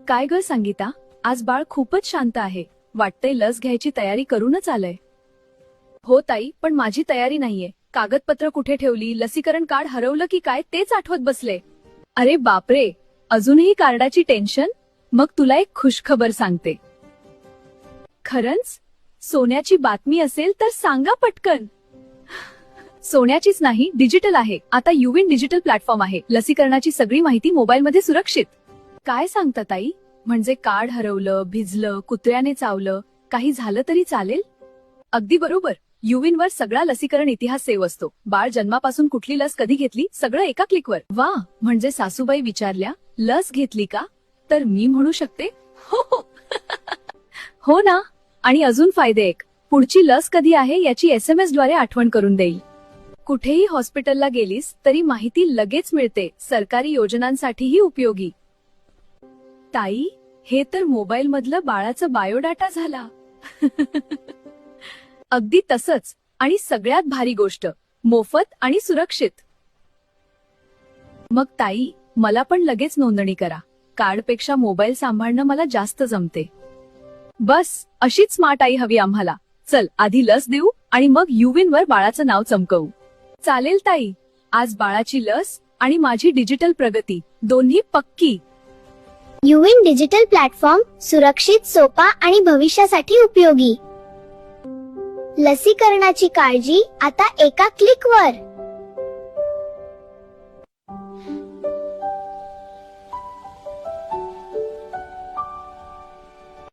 काय ग संगीता, आज बाळ खूपच शांत आहे. वाटतंय लस घ्यायची तयारी करूनच आलंय. हो ताई, पण माझी तयारी नाहीये. कागदपत्र कुठे ठेवली, लसीकरण कार्ड हरवलं की काय तेच आठवत बसले. अरे बापरे, अजूनही कार्डाची टेन्शन? मग तुला एक खुशखबर सांगते. खरंच? सोन्याची बातमी असेल तर सांगा पटकन. सोन्याचीच नाही, डिजिटल आहे. आता युविन डिजिटल प्लॅटफॉर्म आहे. लसीकरणाची सगळी माहिती मोबाईलमध्ये सुरक्षित. काय सांगता ताई? म्हणजे कार्ड हरवलं, भिजलं, कुत्र्याने चावलं, काही झालं तरी चालेल? अगदी बरोबर. युविनवर सगळा लसीकरण इतिहास सेव्ह असतो. बाळ जन्मापासून कुठली लस कधी घेतली सगळं एका क्लिकवर. वा, म्हणजे सासूबाई विचारल्या लस घेतली का, तर मी म्हणू शकते हो हो. हो ना. आणि अजून फायदे एक, पुढची लस कधी आहे याची SMS द्वारे आठवण करून देईल. कुठेही हॉस्पिटलला गेलीस तरी माहिती लगेच मिळते. सरकारी योजनांसाठीही उपयोगी. ताई, हे तर मोबाईल मधलं बाळाचं बायोडाटा झाला. अगदी तसंच. आणि सगळ्यात भारी गोष्ट, मोफत आणि सुरक्षित. मग ताई, मला पण लगेच नोंदणी करा. कार्डपेक्षा मोबाईल सांभाळणं मला जास्त जमते. बस, अशीच स्मार्ट आई हवी आम्हाला. चल, आधी लस देऊ आणि मग युविनवर बाळाचं नाव चमकवू. चालेल ताई. आज बाळाची लस आणि माझी डिजिटल प्रगती दोन्ही पक्की. युविन डिजिटल प्लॅटफॉर्म सुरक्षित, सोपा आणि भविष्यासाठी उपयोगी. लसीकरणाची काळजी आता एका क्लिकवर.